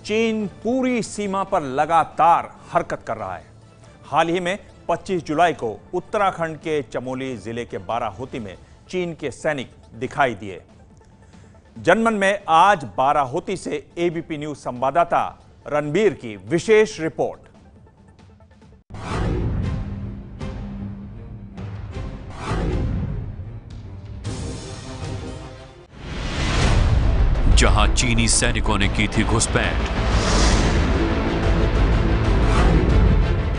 चीन पूरी सीमा पर लगातार हरकत कर रहा है। हाल ही में 25 जुलाई को उत्तराखंड के चमोली जिले के बाराहोती में चीन के सैनिक दिखाई दिए। जनमन में आज बाराहोती से एबीपी न्यूज संवाददाता रणबीर की विशेष रिपोर्ट। जहां चीनी सैनिकों ने की थी घुसपैठ,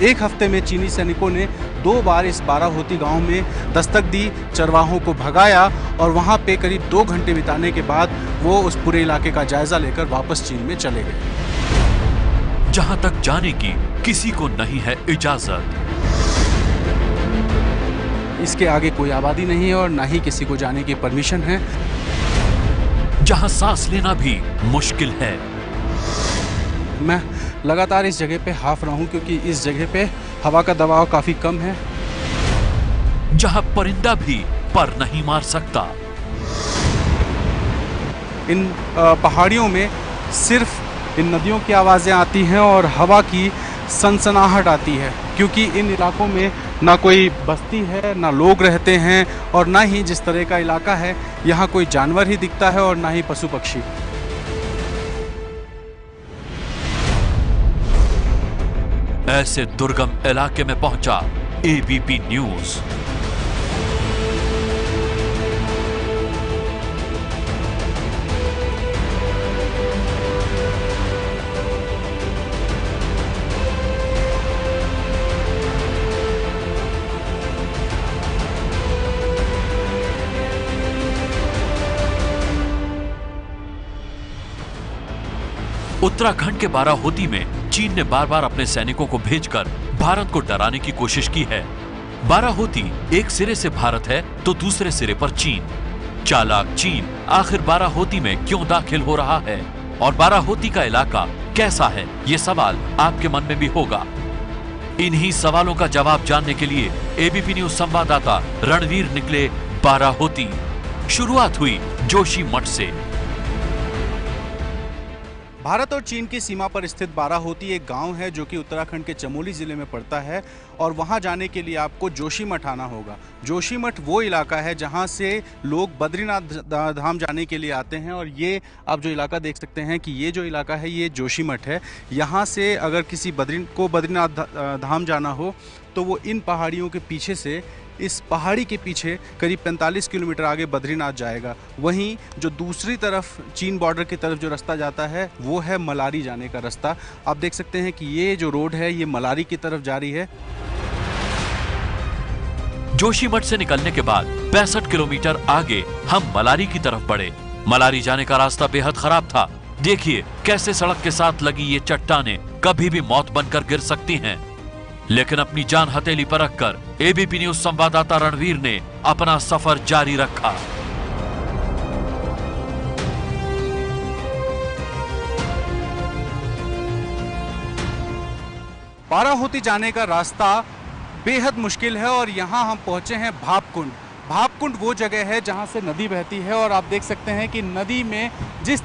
एक हफ्ते में चीनी सैनिकों ने 2 बार इस बाराहोती गांव में दस्तक दी, चरवाहों को भगाया और वहां पे करीब 2 घंटे बिताने के बाद वो उस पूरे इलाके का जायजा लेकर वापस चीन में चले गए। जहां तक जाने की किसी को नहीं है इजाजत। इसके आगे कोई आबादी नहीं है और ना ही किसी को जाने की परमिशन है। जहां सांस लेना भी मुश्किल है। मैं लगातार इस जगह पे हाफ रहा हूं क्योंकि इस जगह पे हवा का दबाव काफी कम है। जहां परिंदा भी पर नहीं मार सकता। इन पहाड़ियों में सिर्फ इन नदियों की आवाजें आती हैं और हवा की सनसनाहट आती है, क्योंकि इन इलाकों में ना कोई बस्ती है, ना लोग रहते हैं और ना ही जिस तरह का इलाका है यहाँ कोई जानवर ही दिखता है और ना ही पशु पक्षी। ऐसे दुर्गम इलाके में पहुंचा एबीपी न्यूज। उत्तराखंड के बाराहोती में चीन ने बार बार अपने सैनिकों को भेजकर भारत को डराने की कोशिश की है। बाराहोती एक सिरे से भारत है तो दूसरे सिरे पर चीन। चालाक चीन आखिर बाराहोती में क्यों दाखिल हो रहा है और बाराहोती का इलाका कैसा है, ये सवाल आपके मन में भी होगा। इन्हीं सवालों का जवाब जानने के लिए एबीपी न्यूज संवाददाता रणवीर निकले बाराहोती। शुरुआत हुई जोशीमठ से। भारत और चीन की सीमा पर स्थित बाराहोती एक गांव है जो कि उत्तराखंड के चमोली जिले में पड़ता है और वहां जाने के लिए आपको जोशीमठ आना होगा। जोशीमठ वो इलाका है जहां से लोग बद्रीनाथ धाम जाने के लिए आते हैं और ये आप जो इलाका देख सकते हैं कि ये जो इलाका है ये जोशीमठ है। यहाँ से अगर किसी बद्रीनाथ धाम जाना हो तो वो इन पहाड़ियों के पीछे से, इस पहाड़ी के पीछे करीब 45 किलोमीटर आगे बद्रीनाथ जाएगा। वहीं जो दूसरी तरफ चीन बॉर्डर की तरफ जो रास्ता जाता है वो है मलारी जाने का रास्ता। आप देख सकते हैं कि ये जो रोड है ये मलारी की तरफ जा रही है। जोशीमठ से निकलने के बाद 65 किलोमीटर आगे हम मलारी की तरफ बढ़े। मलारी जाने का रास्ता बेहद खराब था। देखिए कैसे सड़क के साथ लगी ये चट्टानें कभी भी मौत बनकर गिर सकती हैं। लेकिन अपनी जान हथेली पर रखकर एबीपी न्यूज संवाददाता रणवीर ने अपना सफर जारी रखा। बाराहोती जाने का रास्ता बेहद मुश्किल है और यहाँ हम पहुंचे हैं भापकुंड। भापकुंड वो जगह है जहाँ से नदी बहती है और आप देख सकते हैं कि नदी में जिस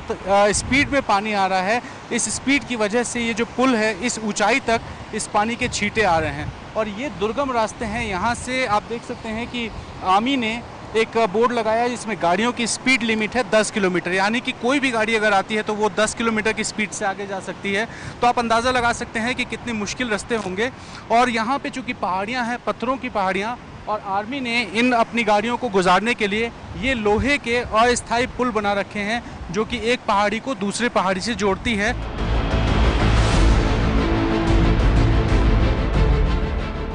स्पीड में पानी आ रहा है, इस स्पीड की वजह से ये जो पुल है इस ऊंचाई तक इस पानी के छींटे आ रहे हैं और ये दुर्गम रास्ते हैं। यहाँ से आप देख सकते हैं कि आर्मी ने एक बोर्ड लगाया है जिसमें गाड़ियों की स्पीड लिमिट है 10 किलोमीटर, यानी कि कोई भी गाड़ी अगर आती है तो वो 10 किलोमीटर की स्पीड से आगे जा सकती है। तो आप अंदाज़ा लगा सकते हैं कि कितने मुश्किल रास्ते होंगे। और यहाँ पे चूँकि पहाड़ियाँ हैं, पत्थरों की पहाड़ियाँ, और आर्मी ने इन अपनी गाड़ियों को गुजारने के लिए ये लोहे के अस्थायी पुल बना रखे हैं जो कि एक पहाड़ी को दूसरे पहाड़ी से जोड़ती है।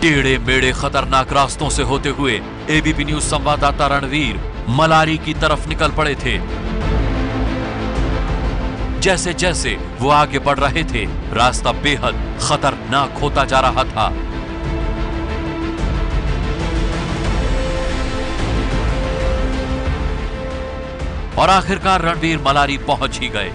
टेढ़े मेढ़े खतरनाक रास्तों से होते हुए एबीपी न्यूज संवाददाता रणवीर मलारी की तरफ निकल पड़े थे। जैसे जैसे वो आगे बढ़ रहे थे रास्ता बेहद खतरनाक होता जा रहा था। और आखिरकार रणवीर मलारी पहुंच ही गए।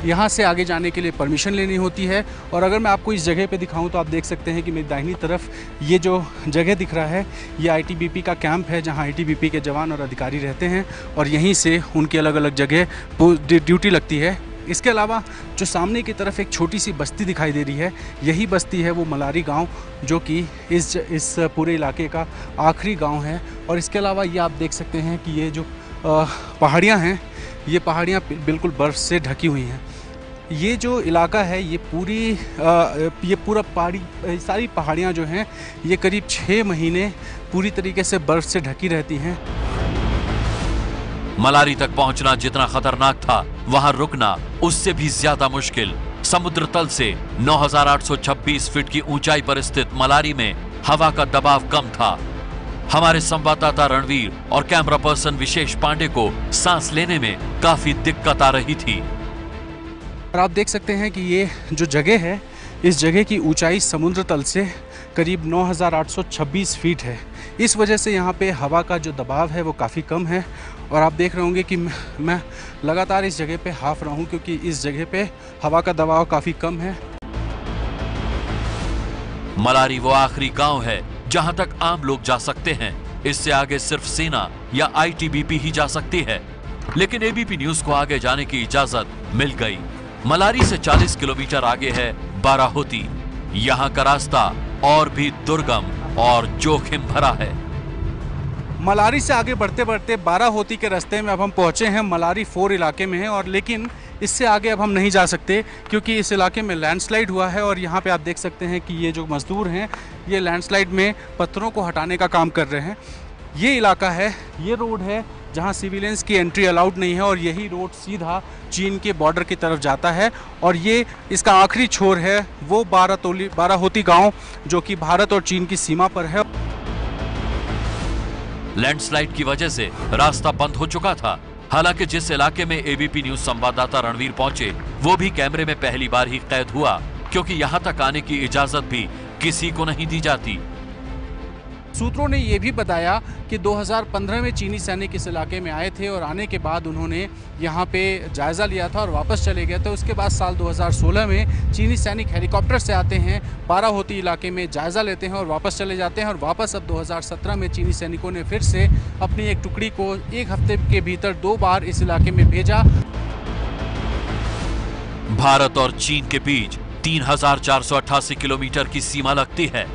यहाँ से आगे जाने के लिए परमिशन लेनी होती है। और अगर मैं आपको इस जगह पे दिखाऊं तो आप देख सकते हैं कि मेरी दाहिनी तरफ ये जो जगह दिख रहा है ये आईटीबीपी का कैंप है, जहाँ आईटीबीपी के जवान और अधिकारी रहते हैं और यहीं से उनकी अलग अलग जगह ड्यूटी लगती है। इसके अलावा जो सामने की तरफ एक छोटी सी बस्ती दिखाई दे रही है, यही बस्ती है वो मलारी गांव, जो कि इस पूरे इलाके का आखिरी गांव है। और इसके अलावा ये आप देख सकते हैं कि ये जो पहाड़ियाँ हैं, ये पहाड़ियाँ बिल्कुल बर्फ़ से ढकी हुई हैं। ये जो इलाका है ये पूरा सारी पहाड़ियाँ जो हैं ये करीब 6 महीने पूरी तरीके से बर्फ़ से ढकी रहती हैं। मलारी तक पहुंचना जितना खतरनाक था, वहां रुकना उससे भी ज्यादा मुश्किल। समुद्र तल से 9,826 फीट की ऊंचाई पर स्थित मलारी में हवा का दबाव कम था। हमारे संवाददाता रणवीर और कैमरा पर्सन विशेष पांडे को सांस लेने में काफी दिक्कत आ रही थी। और आप देख सकते हैं कि ये जो जगह है, इस जगह की ऊंचाई समुद्र तल से करीब 9,826 फीट है। इस वजह से यहाँ पे हवा का जो दबाव है वो काफ़ी कम है। और आप देख रहे होंगे कि मैं लगातार इस जगह पे हाँफ रहा हूँ, क्योंकि इस जगह पे हवा का दबाव काफ़ी कम है। मलारी वो आखिरी गांव है जहां तक आम लोग जा सकते हैं। इससे आगे सिर्फ सेना या आईटीबीपी ही जा सकती है। लेकिन एबीपी न्यूज को आगे जाने की इजाजत मिल गई। मलारी से 40 किलोमीटर आगे है बाराहोती। यहाँ का रास्ता और भी दुर्गम और जोखिम भरा है। मलारी से आगे बढ़ते बढ़ते बाराहोती के रास्ते में अब हम पहुंचे हैं मलारी 4 इलाके में हैं। और लेकिन इससे आगे अब हम नहीं जा सकते, क्योंकि इस इलाके में लैंडस्लाइड हुआ है। और यहाँ पे आप देख सकते हैं कि ये जो मजदूर हैं ये लैंडस्लाइड में पत्थरों को हटाने का काम कर रहे हैं। ये इलाका है, ये रोड है जहाँ सिविलियंस की एंट्री अलाउड नहीं है। और यही रोड सीधा चीन के बॉर्डर की तरफ जाता है। और ये इसका आखिरी छोर है वो बाराहोती गाँव, जो कि भारत और चीन की सीमा पर है। लैंडस्लाइड की वजह से रास्ता बंद हो चुका था। हालांकि जिस इलाके में एबीपी न्यूज संवाददाता रणवीर पहुंचे, वो भी कैमरे में पहली बार ही कैद हुआ, क्योंकि यहां तक आने की इजाजत भी किसी को नहीं दी जाती। सूत्रों ने यह भी बताया कि 2015 में चीनी सैनिक इस इलाके में आए थे और आने के बाद उन्होंने यहाँ पे जायज़ा लिया था और वापस चले गए थे। उसके बाद साल 2016 में चीनी सैनिक हेलीकॉप्टर से आते हैं, बाराहोती इलाके में जायज़ा लेते हैं और वापस चले जाते हैं। और वापस अब 2017 में चीनी सैनिकों ने फिर से अपनी एक टुकड़ी को 1 हफ्ते के भीतर 2 बार इस इलाके में भेजा। भारत और चीन के बीच 3,488 किलोमीटर की सीमा लगती है,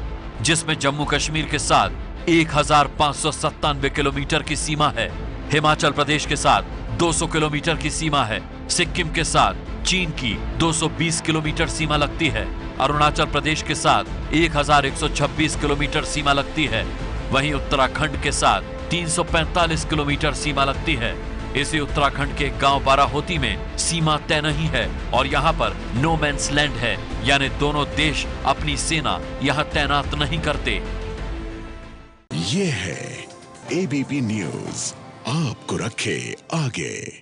जिसमें जम्मू कश्मीर के साथ 1,597 किलोमीटर की सीमा है। हिमाचल प्रदेश के साथ 200 किलोमीटर की सीमा है। सिक्किम के साथ चीन की 220 किलोमीटर सीमा लगती है। अरुणाचल प्रदेश के साथ 1,126 किलोमीटर सीमा लगती है। वहीं उत्तराखंड के साथ 345 किलोमीटर सीमा लगती है। इसी उत्तराखंड के गांव बाराहोती में सीमा तय नहीं है और यहां पर नो मैंस लैंड है, यानी दोनों देश अपनी सेना यहां तैनात नहीं करते। ये है एबीपी न्यूज, आपको रखे आगे।